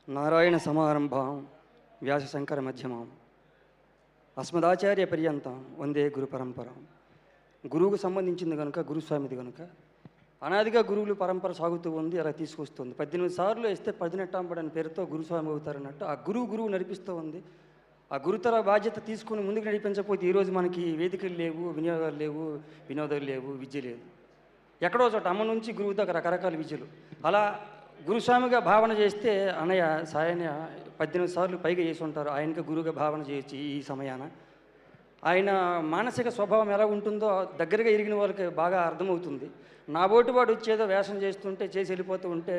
నారాయణ సమారంభాం వ్యాసశంకర మధ్యమాం అస్మదాచార్య పర్యంతం వందే గురు పరంపరం. గురువుకు సంబంధించింది కనుక గురుస్వామిది కనుక అనాదిగా గురువులు పరంపర సాగుతూ ఉంది, అలా తీసుకొస్తుంది. 18 సార్లు వేస్తే 10 నెట్టాంబడని పేరుతో గురుస్వామి అవుతారన్నట్టు ఆ గురువు నడిపిస్తూ ఉంది. ఆ గురుతర బాధ్యత తీసుకుని ముందుకు నడిపించకపోతే ఈరోజు మనకి వేదికలు లేవు, వినియోగాలు లేవు, వినోదాలు లేవు, విద్య లేదు. ఎక్కడో చోట అమ్మ నుంచి గురువు దాకా రకరకాల విద్యలు. అలా గురుస్వామిగా భావన చేస్తే అన్నయ్య సాయన 18 సార్లు పైగా చేసి ఉంటారు. ఆయనకి గురువుగా భావన చేయొచ్చు ఈ సమయాన. ఆయన మానసిక స్వభావం ఎలా ఉంటుందో దగ్గరగా ఎరిగిన వాళ్ళకి బాగా అర్థమవుతుంది. నా బోటి వాడు వచ్చేదో వేషం చేస్తుంటే చేసి వెళ్ళిపోతూ ఉంటే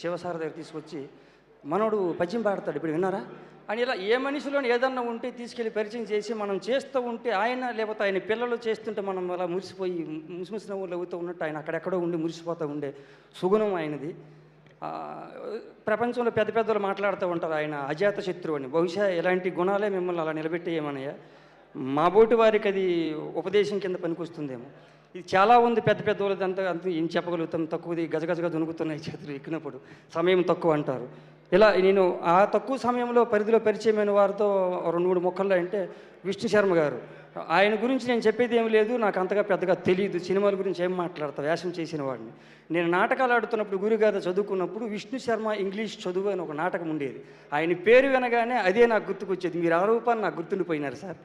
శివసార దగ్గర తీసుకొచ్చి మనోడు పద్యం పాడతాడు, ఇప్పుడు విన్నారా అని ఇలా ఏ మనిషిలోని ఏదన్నా ఉంటే తీసుకెళ్ళి పరిచయం చేసి మనం చేస్తూ ఉంటే ఆయన లేకపోతే ఆయన పిల్లలు చేస్తుంటే మనం అలా మురిసిపోయి ముసిముసి నవ్వులు అవుతూ ఉన్నట్టు ఆయన అక్కడెక్కడో ఉండి మురిసిపోతూ ఉండే సుగుణం ఆయనది. ప్రపంచంలో పెద్ద పెద్దలు మాట్లాడుతూ ఉంటారు ఆయన అజాత శత్రువు అని. బహుశా ఇలాంటి గుణాలే మిమ్మల్ని అలా నిలబెట్టేయమనయ్యా. మా బోటి వారికి అది ఉపదేశం కింద పనికొస్తుందేమో. ఇది చాలా ఉంది పెద్ద పెద్ద వాళ్ళది అంతా ఏం చెప్పగలుగుతాం, తక్కువది గజగజగా దొనుకుతున్నాయి చేతులు ఎక్కినప్పుడు, సమయం తక్కువ అంటారు. ఇలా నేను ఆ తక్కువ సమయంలో పరిధిలో పరిచయమైన వారితో 2-3 మొక్కల్లో అంటే విష్ణు శర్మ గారు. ఆయన గురించి నేను చెప్పేది ఏమి లేదు, నాకు అంతగా పెద్దగా తెలియదు. సినిమాల గురించి ఏం మాట్లాడతా, వేషం చేసిన వాడిని. నేను నాటకాలు ఆడుతున్నప్పుడు గురుగాథ చదువుకున్నప్పుడు విష్ణు శర్మ ఇంగ్లీష్ చదువు అని ఒక నాటకం ఉండేది. ఆయన పేరు వినగానే అదే నాకు గుర్తుకొచ్చేది. మీరు ఆ రూపాన్ని నాకు గుర్తుండిపోయినారు సార్.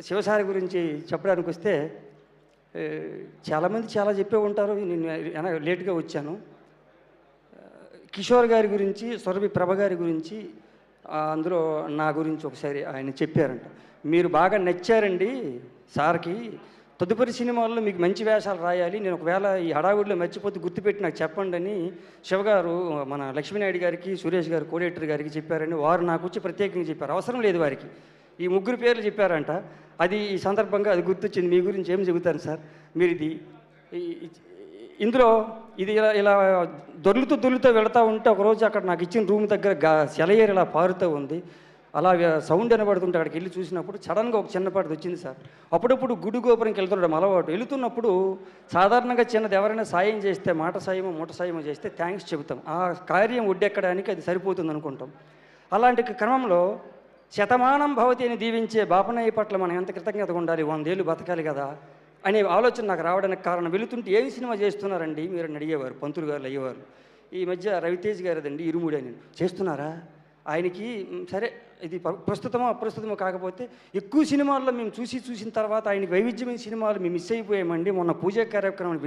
శివసారి గురించి చెప్పడానికి వస్తే చాలామంది చాలా చెప్పే ఉంటారు, నేను లేట్గా వచ్చాను. కిషోర్ గారి గురించి, సురభి ప్రభ గారి గురించి, అందులో నా గురించి ఒకసారి ఆయన చెప్పారంట. మీరు బాగా నచ్చారండి సార్కి, తదుపరి సినిమాల్లో మీకు మంచి వేషాలు రాయాలి, నేను ఒకవేళ ఈ హడావుడిలో మర్చిపోతే గుర్తుపెట్టి నాకు చెప్పండి అని శివగారు మన లక్ష్మీనాయుడు గారికి, సురేష్ గారు కోడేటర్ గారికి చెప్పారని వారు నాకు వచ్చి ప్రత్యేకంగా చెప్పారు. అవసరం లేదు వారికి, ఈ 3 పేర్లు చెప్పారంట. అది ఈ సందర్భంగా అది గుర్తొచ్చింది. మీ గురించి ఏం చెబుతాను సార్, మీరు ఇందులో ఇది ఇలా దొర్లుతూ వెళుతూ ఉంటే ఒకరోజు అక్కడ నాకు ఇచ్చిన రూమ్ దగ్గర సెలయేరు ఇలా పారుతూ ఉంది. అలా సౌండ్ వినబడుతుంటే అక్కడికి వెళ్ళి చూసినప్పుడు సడన్గా ఒక చిన్నపాటిది వచ్చింది సార్. అప్పుడప్పుడు గుడి గోపురంకి వెళ్తుండడం అలవాటు. వెళుతున్నప్పుడు సాధారణంగా చిన్నది ఎవరైనా సాయం చేస్తే, మాట సాయమో మూట సాయమో చేస్తే థ్యాంక్స్ చెబుతాం. ఆ కార్యం ఒడ్డెక్కడానికి అది సరిపోతుంది అనుకుంటాం. అలాంటి క్రమంలో శతమానం భవతి అని దీవించే బాపనయ్య పట్ల మనం ఎంత కృతజ్ఞతగా ఉండాలి, 100 ఏళ్ళు బతకాలి కదా అనే ఆలోచన నాకు రావడానికి కారణం, వెళుతుంటే ఏమి సినిమా చేస్తున్నారండి మీరు అని అడిగేవారు పంతులు గారు అయ్యేవారు. ఈ మధ్య రవితేజ్ గారిదండి ఇరుముడి అని చేస్తున్నారా, ఆయనకి సరే ఇది ప్రస్తుతమో అప్రస్తుతమో కాకపోతే ఎక్కువ సినిమాల్లో మేము చూసిన తర్వాత ఆయనకి వైవిధ్యమైన సినిమాలు మేము మిస్ అయిపోయామండి. మొన్న పూజా కార్యక్రమం